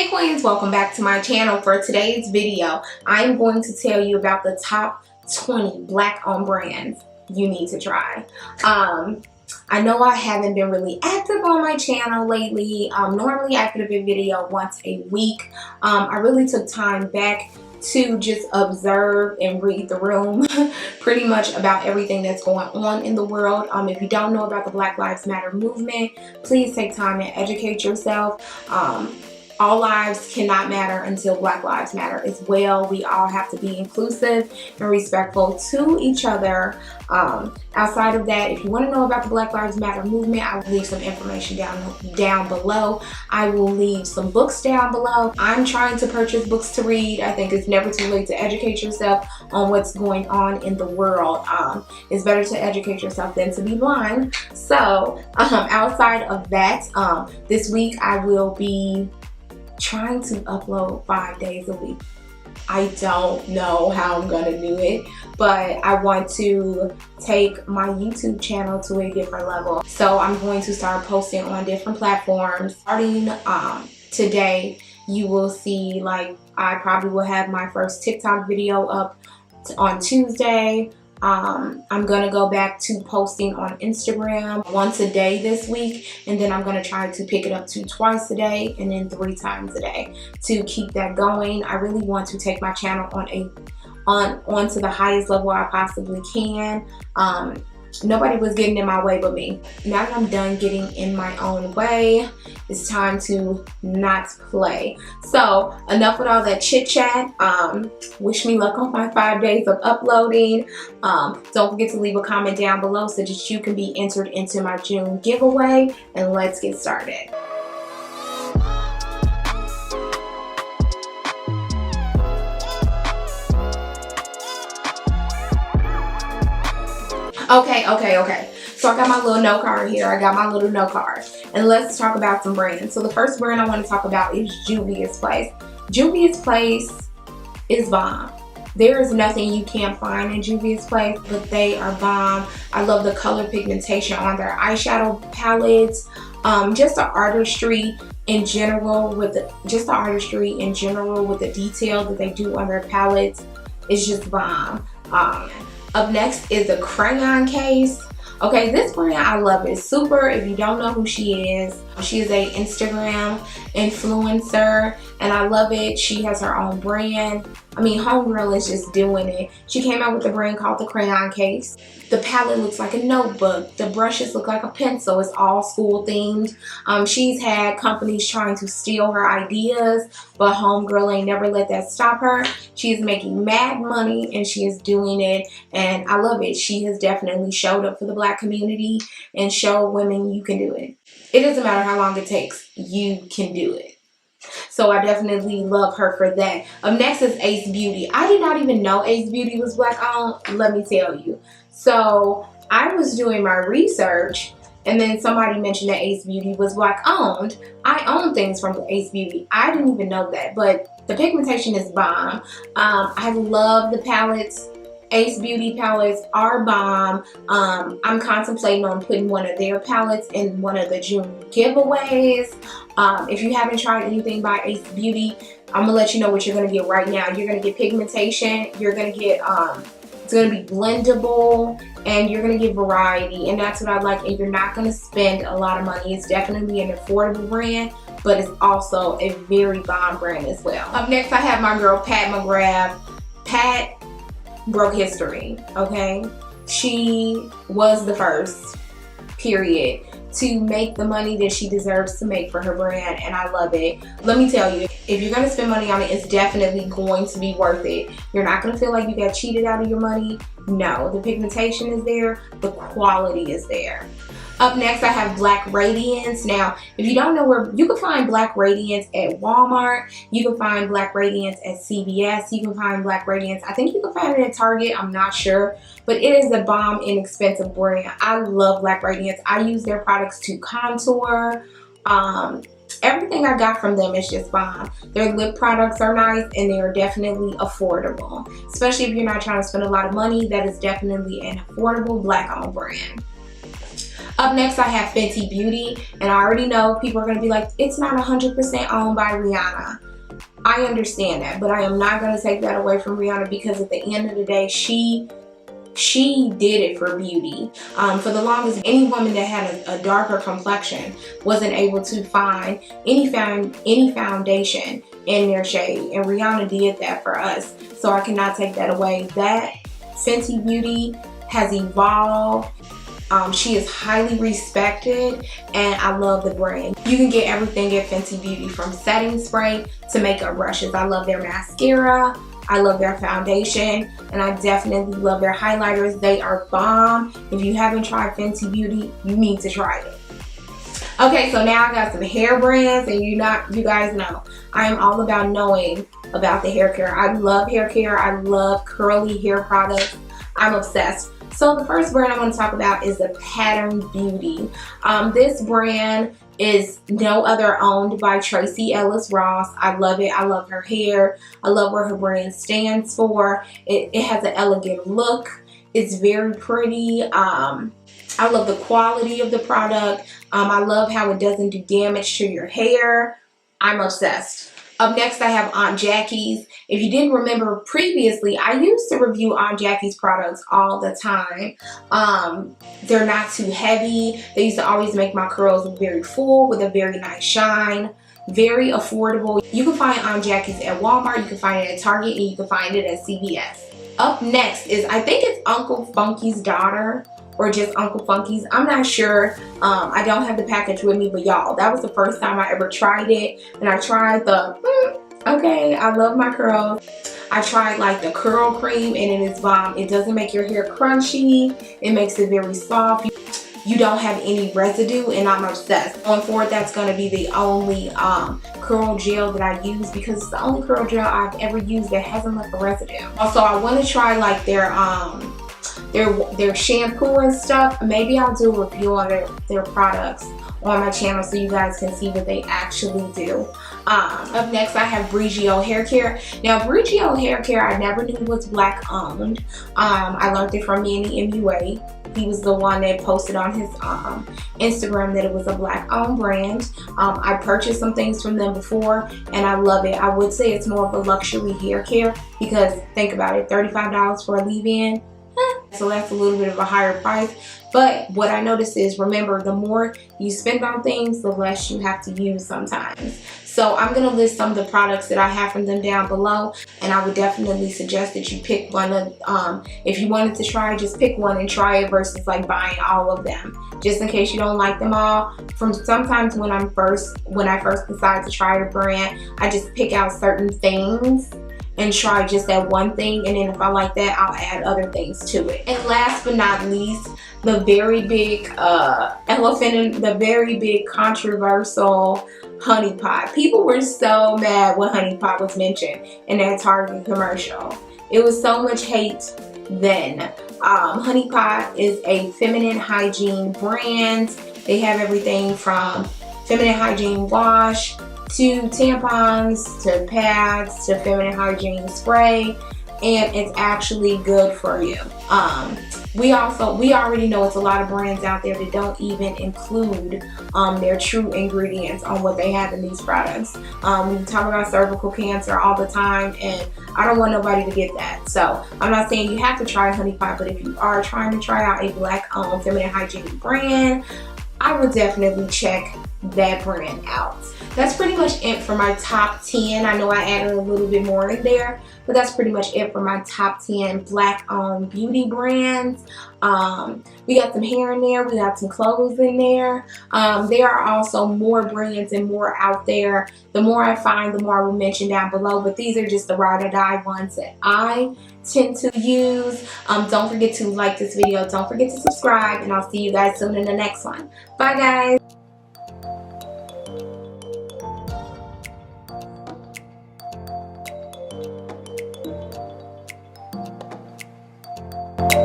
Hey Queens, welcome back to my channel. For today's video, I'm going to tell you about the top 20 black owned brands you need to try. I know I haven't been really active on my channel lately. Normally I put up a video once a week. I really took time back to just observe and read the room pretty much about everything that's going on in the world. If you don't know about the Black Lives Matter movement, please take time and educate yourself. All lives cannot matter until Black Lives Matter as well. We all have to be inclusive and respectful to each other. Outside of that, if you want to know about the Black Lives Matter movement, I will leave some information down below. I will leave some books down below. I'm trying to purchase books to read. I think it's never too late to educate yourself on what's going on in the world. It's better to educate yourself than to be blind. So outside of that, this week I will be trying to upload 5 days a week. I don't know how I'm gonna do it, but I want to take my YouTube channel to a different level. So I'm going to start posting on different platforms. Starting today, you will see, like, I probably will have my first TikTok video up on Tuesday. I'm gonna go back to posting on Instagram once a day this week, and then I'm gonna try to pick it up to twice a day and then 3 times a day to keep that going. I really want to take my channel onto the highest level I possibly can. Nobody was getting in my way but me. Now that I'm done getting in my own way, it's time to not play. So enough with all that chit chat. Wish me luck on my 5 days of uploading. Don't forget to leave a comment down below so that you can be entered into my June giveaway, and let's get started. Okay. So I got my little note card here. And let's talk about some brands. So the first brand I want to talk about is Juvia's Place. Juvia's Place is bomb. There is nothing you can't find in Juvia's Place, but they are bomb. I love the color pigmentation on their eyeshadow palettes. Just the artistry in general with the detail that they do on their palettes is just bomb. Up next is the crayon case. Okay, this brand, I love it. Super. If you don't know who she is a Instagram influencer, and I love it. She has her own brand. I mean, homegirl is just doing it. She came out with a brand called the crayon case. The palette looks like a notebook. The brushes look like a pencil. It's all school themed. She's had companies trying to steal her ideas, but homegirl ain't never let that stop her. She is making mad money and she is doing it, and I love it. She has definitely showed up for the black community and showed women you can do it. It doesn't matter how long it takes, you can do it. So I definitely love her for that. Up next is Ace Beauty. I did not even know Ace Beauty was black owned, let me tell you. So I was doing my research, and then somebody mentioned that Ace Beauty was black owned. I own things from Ace Beauty. I didn't even know that, but the pigmentation is bomb. I love the palettes. Ace Beauty palettes are bomb. I'm contemplating on putting one of their palettes in one of the June giveaways. If you haven't tried anything by Ace Beauty, I'm gonna let you know what you're gonna get right now. You're gonna get pigmentation. You're gonna get it's gonna be blendable, and you're gonna get variety, and that's what I like. And you're not gonna spend a lot of money. It's definitely an affordable brand, but it's also a very bomb brand as well. Up next, I have my girl Pat McGrath. Pat broke history, okay? She was the first, period, to make the money that she deserves to make for her brand, and I love it. Let me tell you, if you're gonna spend money on it, it's definitely going to be worth it. You're not gonna feel like you got cheated out of your money. No, the pigmentation is there, the quality is there. Up next, I have Black Radiance. Now, if you don't know where, you can find Black Radiance at Walmart. You can find Black Radiance at CVS. You can find Black Radiance, I think you can find it at Target, I'm not sure. But it is a bomb, inexpensive brand. I love Black Radiance. I use their products to contour. Everything I got from them is just bomb. Their lip products are nice, and they are definitely affordable. Especially if you're not trying to spend a lot of money, that is definitely an affordable black-owned brand. Up next, I have Fenty Beauty, and I already know people are going to be like, it's not 100% owned by Rihanna. I understand that, but I am not going to take that away from Rihanna, because at the end of the day, she did it for beauty. For the longest, any woman that had a darker complexion wasn't able to find any foundation in their shade, and Rihanna did that for us, so I cannot take that away. That Fenty Beauty has evolved. She is highly respected, and I love the brand. You can get everything at Fenty Beauty, from setting spray to makeup brushes. I love their mascara, I love their foundation, and I definitely love their highlighters. They are bomb. If you haven't tried Fenty Beauty, you need to try it. Okay, so now I got some hair brands, and you guys know I am all about knowing about the hair care. I love hair care. I love curly hair products. I'm obsessed. So the first brand I want to talk about is the Pattern Beauty. This brand is no other owned by Tracee Ellis Ross. I love it. I love her hair. I love what her brand stands for. It has an elegant look. It's very pretty. I love the quality of the product. I love how it doesn't do damage to your hair. I'm obsessed. Up next, I have Aunt Jackie's. If you didn't remember previously, I used to review Aunt Jackie's products all the time. They're not too heavy. They used to always make my curls look very full with a very nice shine. Very affordable. You can find Aunt Jackie's at Walmart, you can find it at Target, and you can find it at CVS. Up next is, I think it's Uncle Funky's daughter, or just Uncle Funky's. I'm not sure. I don't have the package with me, but y'all, that was the first time I ever tried it. And I tried the, okay, I love my curls. I tried like the curl cream, and it is bomb. It doesn't make your hair crunchy. It makes it very soft. You don't have any residue, and I'm obsessed. Going forward, that's going to be the only curl gel that I use, because it's the only curl gel I've ever used that hasn't left a residue. Also, I want to try like their shampoo and stuff. Maybe I'll do a review on their products on my channel so you guys can see what they actually do. Up next, I have BRIOGE hair care. Now, BRIOGE hair care, I never knew was black owned. I learned it from Manny MUA. He was the one that posted on his Instagram that it was a black owned brand. I purchased some things from them before, and I love it. I would say it's more of a luxury hair care, because think about it, $35 for a leave-in. So that's a little bit of a higher price. But what I noticed is, remember, the more you spend on things, the less you have to use sometimes. So I'm going to list some of the products that I have from them down below, and I would definitely suggest that you pick one of, if you wanted to try, just pick one and try it, versus like buying all of them, just in case you don't like them all. From sometimes when I first decide to try a brand, I just pick out certain things and try just that one thing, and then if I like that, I'll add other things to it. And last but not least, the very big elephant in the very big controversial Honey Pot. People were so mad when Honey Pot was mentioned in that Target commercial. It was so much hate then. Honey Pot is a feminine hygiene brand. They have everything from feminine hygiene wash to tampons, to pads, to feminine hygiene spray, and it's actually good for you. We already know it's a lot of brands out there that don't even include their true ingredients on what they have in these products. We talk about cervical cancer all the time, and I don't want nobody to get that. So I'm not saying you have to try Honey Pot, but if you are trying to try out a black-owned feminine hygiene brand, I would definitely check that brand out. That's pretty much it for my top 10. I know I added a little bit more in there, but that's pretty much it for my top 10 black owned beauty brands. We got some hair in there, we got some clothes in there. There are also more brands and more out there. The more I find, the more I will mention down below, but these are just the ride or die ones that I tend to use. Don't forget to like this video, don't forget to subscribe, and I'll see you guys soon in the next one. Bye guys.